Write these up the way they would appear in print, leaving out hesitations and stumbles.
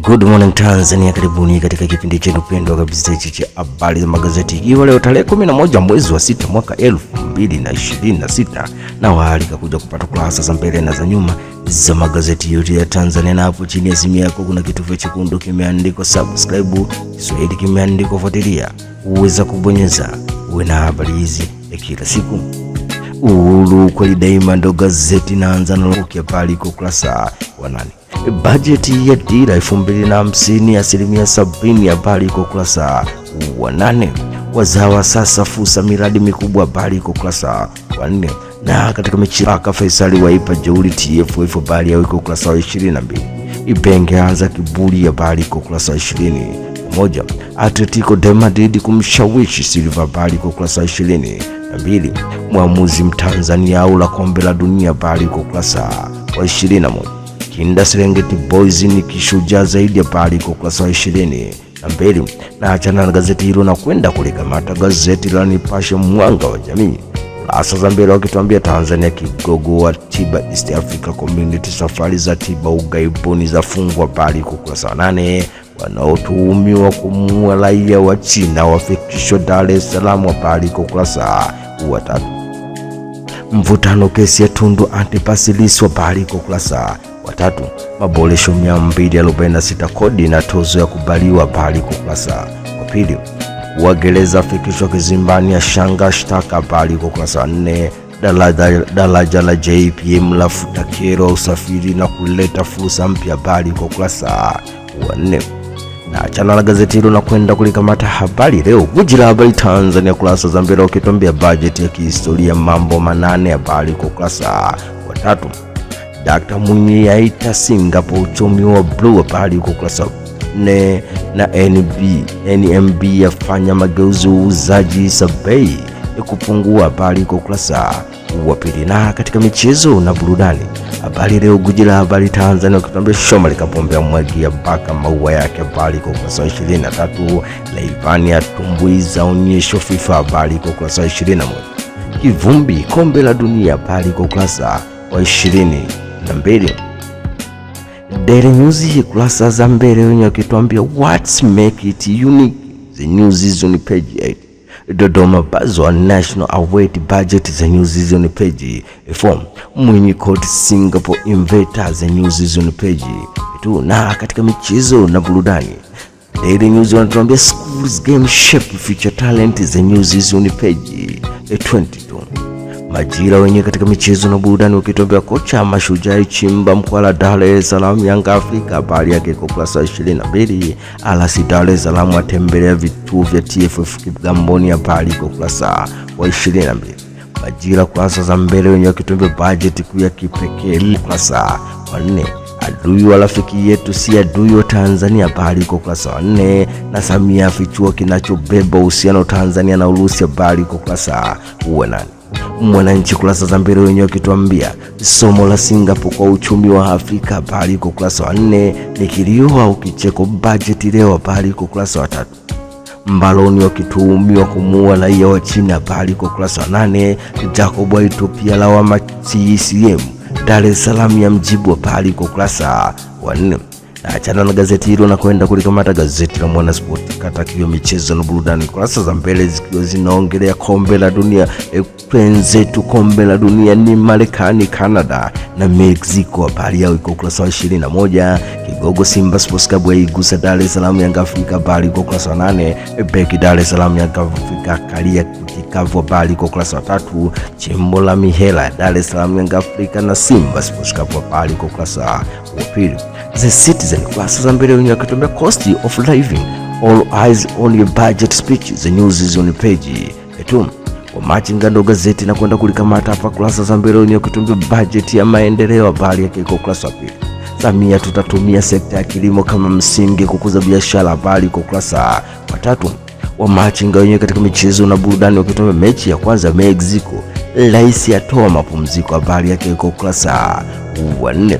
Good morning Tanzania, karibuni katika kipindi chetu pendwa kabisa cha habari za magazeti. Ikiwa leo tarehe 11 mwezi wa 6 mwaka 2026, na waalika kuja kupata kurasa za mbele na za nyuma za magazeti yote ya Tanzania. Na hapo chini ya simu yako kuna kitufe chekundu kimeandikwa subscribe, Kiswahili kimeandikwa fuatilia, uweza kubonyeza uwe na habari hizi ya kila siku. Uhuru kweli daima ndo gazeti naanza na habari kwa kurasa wa 8. Bajeti ya dira 2050 70% habari kwa kurasa wa 8. Wazawa sasa fursa miradi mikubwa habari kwa kurasa wa 4. Na katika mechi aka Faisali waipa jeuri TFF habari ya kwa kurasa wa 22. Ibenge anza kiburi habari kwa kurasa wa 21. Atletico de Madrid kumshawishi Silva habari kwa kurasa wa 22. Mwamuzi Mtanzania au la kombe la dunia habari kwa kurasa wa 21. Kinda Serengeti Boys ni kishujaa zaidi habari kwa kurasa wa 22. Na achana na gazeti hilo na kwenda kulikamata gazeti la Nipashe Mwanga wa Jamii. Kurasa za mbele wakituambia Tanzania kigogo wa tiba East Africa Community, safari za tiba ugaibuni za fungwa habari kwa kurasa wa 8. Wanaotuhumiwa kumuua raia wa China wafikishwa Dar es Salaam habari kwa kurasa wa 3. Mvutano kesi ya Tundu Antipas Lissu habari kwa kurasa wa 3. Maboresho 246 kodi na tozo ya kubaliwa habari kwa kurasa wa 2. Wagereza afikishwa kizimbani ya shanga shtaka habari kwa kurasa wa 4. Daraja la JPM lafuta kero usafiri na kuleta fursa mpya habari kwa kurasa wa 4. Na chana la gazeti hilo na kwenda kulikamata habari leo. Gwiji la habari Tanzania kurasa za mbele wakituambia bajeti ya kihistoria mambo 8 habari kwa kurasa wa 3. Dr. Mwinyi yaita Singapore uchumi wa blue habari kwa kurasa 4. Na NMB yafanya mageuzi uuzaji sabei ya kupungua habari kwa kurasa wa 2. Na katika michezo na burudani habari leo gwiji la habari Tanzania wakituambia Shomari Kapombe amwagia baka maua yake habari kwa kurasa 23. Laivani atumbuiza onyesho FIFA habari kwa kurasa 21. Kivumbi kombe la dunia habari kwa kurasa wa 22. Daily News kurasa za mbele wenye wakituambia what's make it unique, the news is on page 8. Dodoma Bazo National Award budget, the news is on page 4. Mwinyi Court Singapore Inverter, the news is on page 2. Na katika michezo na burudani Daily News wanatuambia schools game shape future talent, the news is on page 22. Majira wenye katika michezo na burudani wakituambia kocha Mashujaa chimba mkwala Dar es Salaam Yanga Afrika habari yake kwa kurasa 22. Alasi Dar es Salaam atembelea vituo vya TFF Kigamboni habari kwa kurasa wa 22. Majira kurasa za mbele wenye wakituambia budget kuu ya kipekee kurasa wa 4. Adui wa rafiki yetu si adui wa Tanzania habari kwa kurasa wa 4. Na Samia afichua kinachobeba uhusiano Tanzania na Urusi habari kwa kurasa wa 8. Mwananchi kurasa za mbele wenyewe wakituambia somo la Singapore kwa uchumi wa Afrika habari kwa kurasa wa 4. Ni kilio au kicheko bajeti leo habari kwa kurasa wa 3. Mbaloni wakituhumiwa kumuua raia wa China habari kwa kurasa wa 8. Jacob wa Ethiopia lawama CCM Dar es Salaam ya mjibu habari kwa kurasa wa 4. Na achana na gazeti hilo na kwenda kulikamata gazeti la Mwanaspoti kata kio michezo na burudani kurasa za mbele zikiwa zinaongelea kombe la dunia. Twenzetu kombe la dunia ni Marekani, Canada na Mexico habari yao iko kurasa wa 21. Kigogo Simba Sports Club yaigusa Dar es Salaam Yanga Afrika habari iko kurasa wa 8. Beki Dar es Salaam Yanga Afrika kalia kutikavu habari iko kurasa wa 3. Chimbo la mihela Dar es Salaam Yanga Afrika na Simba Sports Club habari iko kurasa wa 2. The Citizen kurasa za mbele wenye wakituambia cost of living all eyes on your budget speech, the news is on page 2. Wamachinga ndo gazeti na kwenda kulikamata hapa kurasa za mbele wenye wakituambia budget ya maendeleo habari yake iko kurasa wa 2. Samia tutatumia sekta ya kilimo kama msingi kukuza biashara habari iko kurasa wa 3. Wamachinga wenyewe katika michezo na burudani wakituambia mechi ya kwanza Mexico rais atoa mapumziko habari yake iko kurasa wa 4.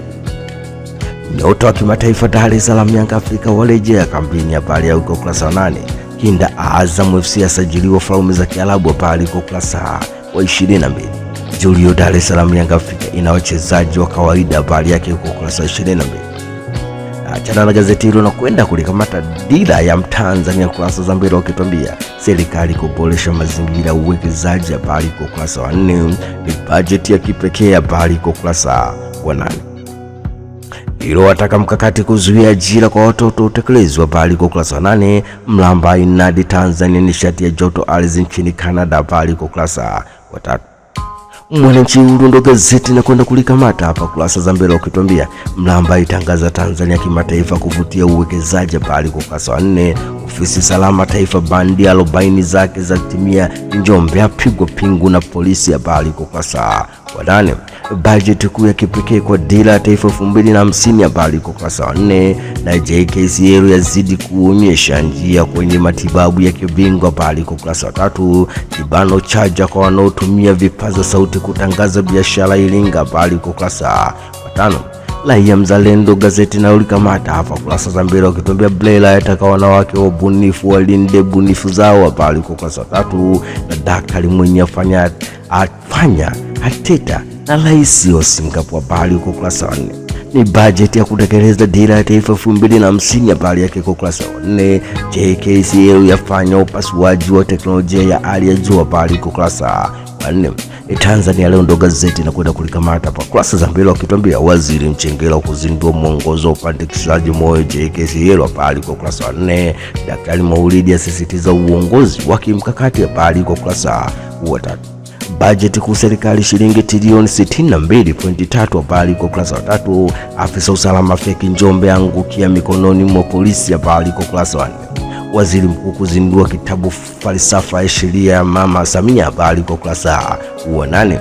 Nyota wa kimataifa Dar es Salaam Yanga Afrika warejea kambini habari ya uko kurasa wa 8. Kinda Azam FC asajiliwa Falme za Kiarabu habari kwa kurasa wa 22. Julio Dar es Salaam Yanga Afrika ina wachezaji wa kawaida habari yake kwa kurasa wa 22. Achana na gazeti hilo na kwenda kulikamata Dira ya Mtanzania kurasa za mbele wakituambia serikali kuboresha mazingira ya uwekezaji, habari kwa ukurasa wa 4. Ni bajeti ya kipekee, habari kwa ukurasa wa 8. Hilo wataka mkakati kuzuia ajira kwa watoto utekelezwa, habari kwa ukurasa wa 8. Mlamba inadi Tanzania nishati ya joto ardhi nchini Canada, habari kwa ukurasa wa 3. Mwananchi huru ndo gazeti na kwenda kulikamata hapa kurasa za mbele wakituambia Mlamba itangaza Tanzania kimataifa kuvutia uwekezaji, habari kwa ukurasa wa 4. Ofisi salama taifa bandi 40 zake za timia Njombe apigwa pingu na polisi, habari kwa ukurasa wa 8. Bajeti kuu ya kipekee kwa Dira ya Taifa 2050, habari kwa ukurasa wa 4. Na JKCL yazidi kuonyesha njia kwenye matibabu ya kibingwa, habari kwa ukurasa wa 3. Kibano chaja kwa wanaotumia vipaza sauti kutangaza biashara Iringa, habari kwa ukurasa wa 5. Raia Mzalendo gazeti na ulikamata hapa kurasa za mbele wakituambia Blela yataka wanawake wabunifu walinde bunifu zao, habari kwa ukurasa wa 3. Na daktari mwenye afanya ateta na rais wa Singapore, habari kwa ukurasa wa 4. Ni bajeti ya kutekeleza Dira ya Taifa 2050, habari yake kwa ukurasa wa 4. JKCL yafanya upasuaji wa teknolojia ya hali ya juu, habari kwa ukurasa wa 4. Tanzania Leo ndo gazeti na kwenda kulikamata hapa kurasa za mbele wakituambia Waziri Mchengerwa kuzindua mwongozo wa upandikishaji moyo JKCL, habari kwa ukurasa wa 4. Daktari Maulidi asisitiza uongozi wa kimkakati, habari kwa ukurasa wa 3. Bajeti kuu serikali shilingi trilioni 62.3, habari kwa ukurasa wa 3. Afisa usalama feki Njombe angukia mikononi mwa polisi, habari kwa ukurasa wa 4. Waziri Mkuu kuzindua kitabu falsafa ya sheria ya Mama Samia, habari kwa ukurasa wa 8.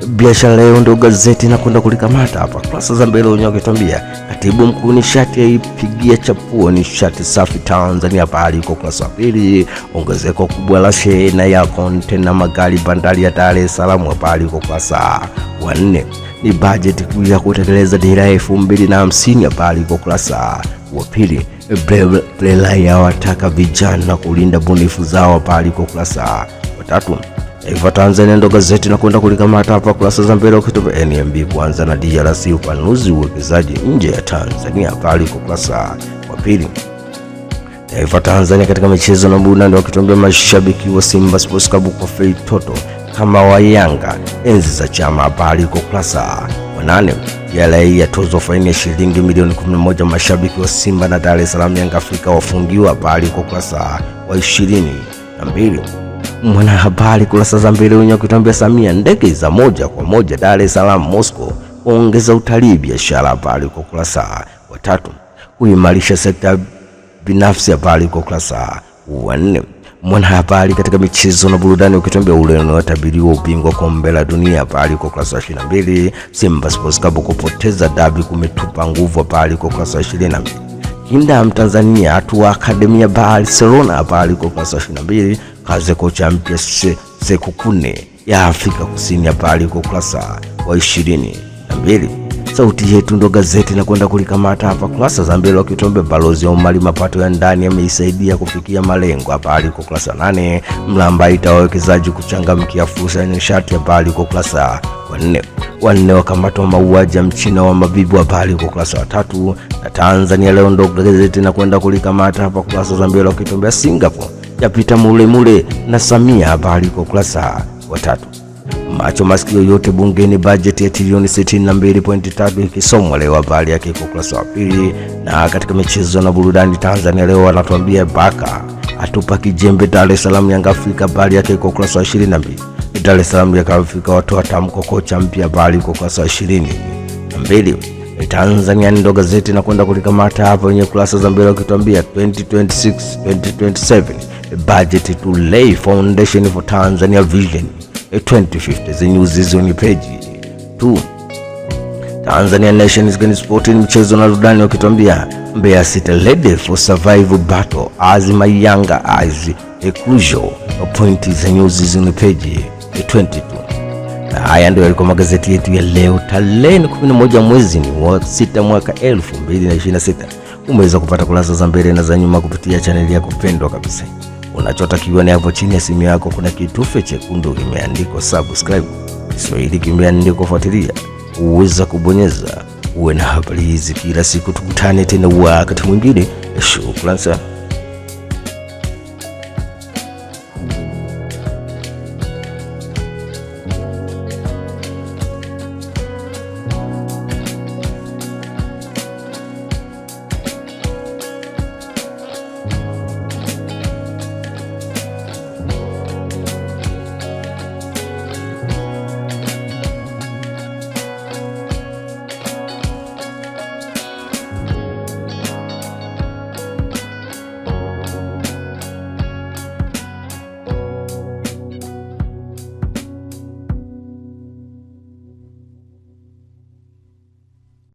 Biashara Leo ndo gazeti na kwenda kulikamata hapa kurasa za mbele wenyewe wakituambia Katibu Mkuu nishati yaipigia chapuo nishati safi Tanzania, habari kwa ukurasa wa 2. Ongezeko kubwa la shehena ya kontena magari bandari ya Dar es Salaam, habari kwa ukurasa wa 4. Ni bajeti kuu ya kutekeleza Dira ya 2050, habari kwa ukurasa wa 2. Blela ya wataka vijana kulinda bunifu zao, habari kwa ukurasa wa 3. Taifa Tanzania ndo gazeti na kwenda kulikamata hapa kurasa za mbele wakitupa NMB kuanza na DRC upanuzi uwekezaji nje ya Tanzania, habari kwa ukurasa wa 2. Taifa Tanzania katika michezo na burudani wakituambia mashabiki wa Simba Sports Club kwa fei toto kama wa Yanga enzi za chama, habari kwa ukurasa wa 8. TRA yatozwa faini ya shilingi milioni 11 mashabiki wa Simba na Dar es Salaam Yanga Afrika wafungiwa, habari kwa ukurasa wa 22. Mwanahabari kurasa za mbele wenyewe kutambia Samia ndege za moja kwa moja Dar es Salaam Moscow kuongeza utalii biashara, habari kwa ukurasa wa 3. Kuimarisha sekta binafsi, habari kwa ukurasa wa 4. Mwanahabari katika michezo na burudani ukitambia Ureno watabiriwa ubingwa kombe la dunia, habari kwa ukurasa wa 22. Simba Sports Club kupoteza dabi kumetupa nguvu, habari kwa ukurasa wa 22. Kinda Mtanzania atua akademia Barcelona, habari kwa ukurasa wa 22. Kazi kocha mpya Sekukune ya Afrika Kusini, habari kwa ukurasa wa 22. Sauti yetu ndo gazeti na kwenda kulikamata hapa kurasa za mbele wakituambia Balozi Omari mapato ya ndani yameisaidia kufikia malengo, habari kwa ukurasa 8. Mlamba itawawekezaji kuchangamkia fursa ya nishati, habari kwa ukurasa wa 4. Wanne wakamatwa mauaji ya mchina wa Mabibu, habari kwa ukurasa wa 3. Na Tanzania Leo ndo gazeti na kwenda kulikamata hapa kurasa za mbele wakituambia Singapore yapita mule na Samia, habari kwa ukurasa wa 3. Macho masikio yote bungeni bajeti ya trilioni 62.3 ikisomwa leo, habari yake kwa ukurasa wa 2. Na katika michezo na burudani Tanzania Leo wanatuambia Baka atupa kijembe Dar es Salaam Yanga Afrika, habari yake kwa ukurasa wa 22. Dar es Salaam Yanga Afrika watoa tamko kocha mpya, habari kwa ukurasa wa 22. Tanzania ndo gazeti na kwenda kulikamata hapa wenye kurasa za mbele wakituambia 2026-2027 budget to lay foundation for Tanzania vision 2050. The news is on page 2. Tanzania Nation is going to sport in michezo na burudani wakituambia Mbeya City led for survival battle as my Yanga as a crucial point. The news is on page 22. Na haya ndio yalikuwa magazeti yetu ya leo tarehe 11 mwezi wa 6 mwaka 2026. Umeweza kupata kurasa za mbele na za nyuma kupitia chaneli yako pendwa kabisa. Unachotakiwa ni hapo chini ya simu yako kuna kitufe chekundu kimeandikwa subscribe, Kiswahili kimeandikwa fuatilia. Uweza kubonyeza uwe na habari hizi kila siku. Tukutane tena wakati mwingine. Shukrani sana.